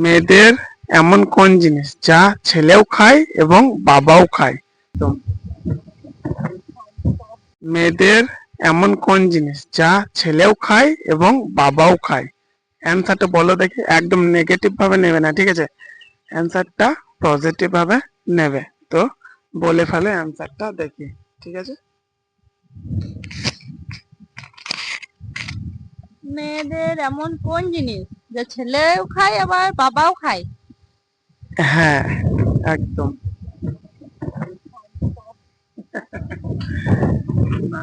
মেয়েদের এমন কোন জিনিস যা ছেলেও খায় এবং বাবাও খায়? তো মেয়েদের এমন কোন জিনিস যা ছেলেও খায় এবং বাবাও খায়? অ্যান্সারটা বলো দেখি, একদম নেগেটিভ ভাবে নেবে না, ঠিক আছে? অ্যান্সারটা পজিটিভ ভাবে নেবে। তো বলে ফেলে অ্যান্সারটা দেখি, ঠিক আছে? মেয়েদের এমন কোন জিনিস যা ছেলেও খায় আবার বাবাও খায়? হ্যাঁ, একদম। না,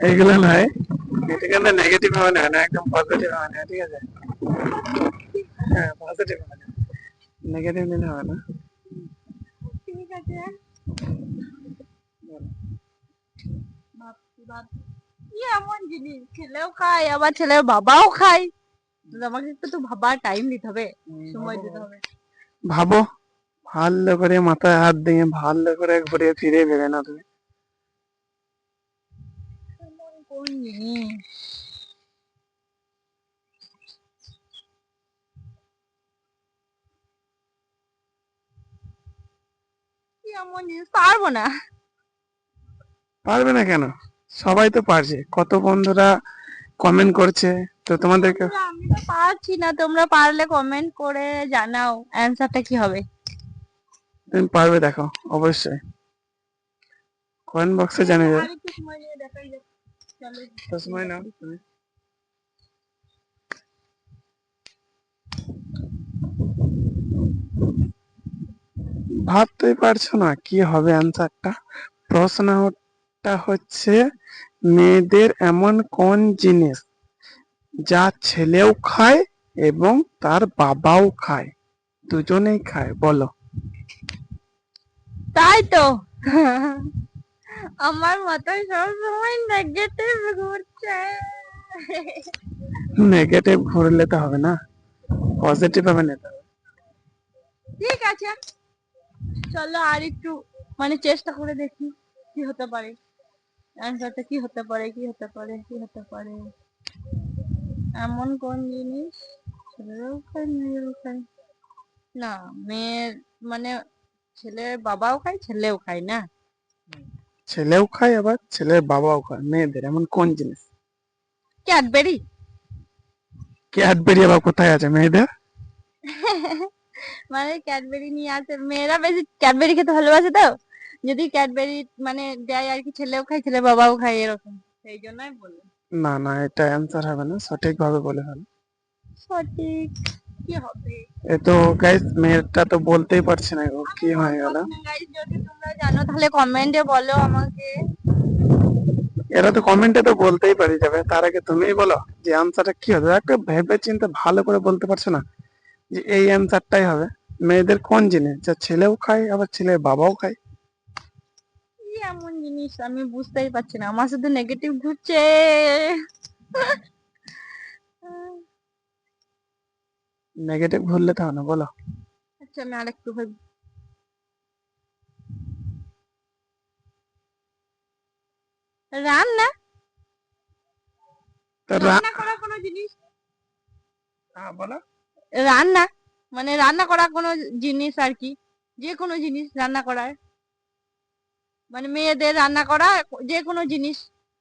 এইগুলো নয়, এটা কিন্তু নেগেটিভ ভাবে নেবে না, একদম পজিটিভ ভাবে নেবে, ঠিক আছে? হ্যাঁ, পজিটিভ ভাবে নেবে, নেগেটিভ নিলে হবে না। ঠিক আছে, ভাবছি ভাবছি কি এমন জিনিস ছেলেও খায় আবার ছেলের বাবাও খায়। আমাকে একটু তো ভাবার টাইম দিতে হবে, সময় দিতে হবে। ভাবো, ভালো করে মাথায় হাত দিয়ে ভালো করে ঘুরে ফিরে ভেবে না তুমি। এমন কোন জিনিস, কি এমন জিনিস পারবো না। পারবে না কেন? সবাই তো পারছে, কত বন্ধুরা কমেন্ট করছে, তো তোমাদেরকে। বন্ধুরা, আমি তো পারছি না, তোমরা পারলে কমেন্ট করে জানাও অ্যান্সারটা কি হবে। তুমি পারবে, দেখো অবশ্যই কমেন্ট বক্সে ঠিক আছে, জানিয়ে যাবে। আর একটু সময় নিয়ে দেখাই যাক। চলো তো সময় নাও তুমি। ভাবতেই পারছো না কি হবে অ্যান্সারটা? প্রশ্নটা হচ্ছে, মেয়েদের এমন কোন জিনিস যা ছেলেও খায় এবং তার বাবাও খায়, দুজনেই খায়, বলো। তাই তো, আমার মাথায় সবসময় নেগেটিভ ঘুরছে। নেগেটিভ ঘুরলে তো হবে না, পজিটিভ ভাবে নিতে হবে। ঠিক আছে, চলো আর একটু চেষ্টা করে দেখি কি হতে পারে, অ্যান্সারটা কি হতে পারে, কি হতে পারে, কি হতে পারে। এমন কোন জিনিস ছেলেরাও খায় মেয়েরাও খায়? না, মেয়ের মানে ছেলের বাবাও খায় ছেলেও খায় না? ছেলেও খায় আবার ছেলের বাবাও খায়, মেয়েদের এমন কোন জিনিস? ক্যাডবেরি। ক্যাডবেরি আবার কোথায় আছে মেয়েদের? ক্যাডবেরি নিয়ে আসে, মেয়েরা বেশি ক্যাডবেরি খেতে ভালোবাসে তো, যদি ক্যাডবেরি দেয় আর কি, ছেলেও খায় ছেলে বাবাও খায় এরকম, সেই জন্যই বললাম। না না, এটা অ্যান্সার হবে না, সঠিক ভাবে বলে ফেলো। সঠিক কি হবে? এ তো গাইস, মেয়েরটা তো বলতেই পারছি না গো, আমি কি হয়ে বলতে গেল? পারছি না গাইস, যদি তোমরা জানো তাহলে কমেন্টে বলো আমাকে। এরা তো কমেন্টে তো বলতেই পারি যাবে, তার আগে তুমিই বলো যে অ্যান্সারটা কি হবে, একটা ভেবে চিন্তে ভালো করে বলতে পারছো না যে এই অ্যান্সারটাই হবে। মেয়েদের কোন জিনিস যা ছেলেও খায় আবার ছেলের বাবাও খায়? কি এমন জিনিস আমি বুঝতেই পারছি না, আমার শুধু নেগেটিভ ঘুরছে। নেগেটিভ ঘুরলে তো হবে না, বলো। আচ্ছা, আমি আরেকটু ভাবি। রান্না, তো রান্না করা কোনো জিনিস। হ্যাঁ, বলো। রান্না রান্না করা কোনো জিনিস আর কি, যে কোনো জিনিস রান্না করার, মেয়েদের রান্না করা যে কোনো জিনিস,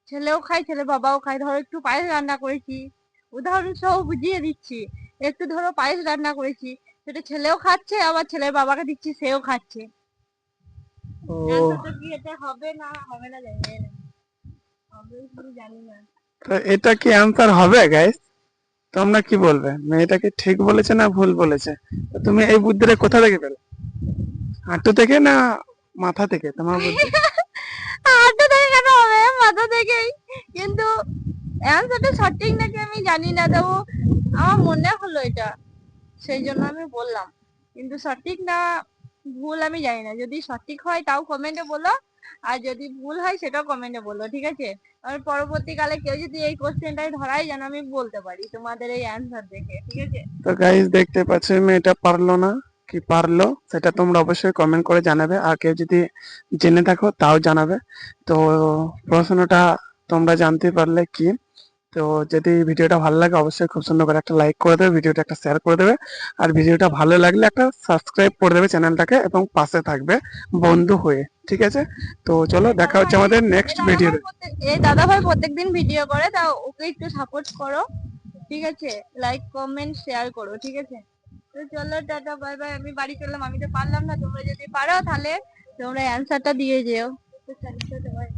ছেলেও খায় ছেলে বাবাও খায়। ধরো একটু পায়েস রান্না করেছি, উদাহরণ সহ বুঝিয়ে দিচ্ছি। একটু ধরো পায়েস রান্না করেছি, সেটা ছেলেও খাচ্ছে আবার ছেলের বাবাকে দিচ্ছি, সেও খাচ্ছে। ও, অ্যান্সারটা কি এটা হবে না হবে না জানি না, হবে কি জানি না। তো এটা কি অ্যান্সার হবে গাইস? তোমরা কি বলবে, মেয়েটা কি ঠিক বলেছে না ভুল বলেছে? তো তুমি এই বুদ্ধিটা কোথা থেকে পেলে? হাঁটু থেকে না মাথা থেকে তোমার বুদ্ধি? হাঁটু থেকে কেন হবে, মাথা থেকেই। কিন্তু অ্যান্সারটা সঠিক নাকি আমি জানি না, তবু আমার মনে হলো এটা, সেই জন্য আমি বললাম। কিন্তু সঠিক না ভুল আমি জানি না, যদি সঠিক হয় তাও কমেন্টে বলো, আর যদি ভুল হয় সেটাও কমেন্টে বলো, ঠিক আছে? আর পরবর্তীকালে কেউ যদি এই কোশ্চেনটাই ধরাই, যেন আমি বলতে পারি তোমাদের এই অ্যান্সার দেখে, ঠিক আছে? তো গাইস, দেখতে পাচ্ছ মেয়েটা পারলো না কি পারলো, সেটা তোমরা অবশ্যই কমেন্ট করে জানাবে, আর কেউ যদি জেনে থাকো তাও জানাবে। তো প্রশ্নটা তোমরা জানতে পারলে কি, তো যদি ভিডিওটা ভালো লাগে অবশ্যই খুব সুন্দর করে একটা লাইক করে দেবে, ভিডিওটা একটা শেয়ার করে দেবে, আর ভিডিওটা ভালো লাগলে একটা সাবস্ক্রাইব করে দেবে চ্যানেলটাকে এবং পাশে থাকবে বন্ধু হয়ে। ঠিক আছে, তো চলো দেখা হচ্ছে আমাদের নেক্সট ভিডিওতে। এই দাদা ভাই প্রত্যেকদিন ভিডিও করে, তা ওকে একটু সাপোর্ট করো, ঠিক আছে? লাইক কমেন্ট শেয়ার করো, ঠিক আছে? তো চলো টাটা বাই বাই, আমি বাড়ি চললাম, আমি তো পারলাম না, তোমরা যদি পারো তাহলে তোমরা অ্যান্সারটা দিয়ে যেও। তো চলো, টাটা, bye.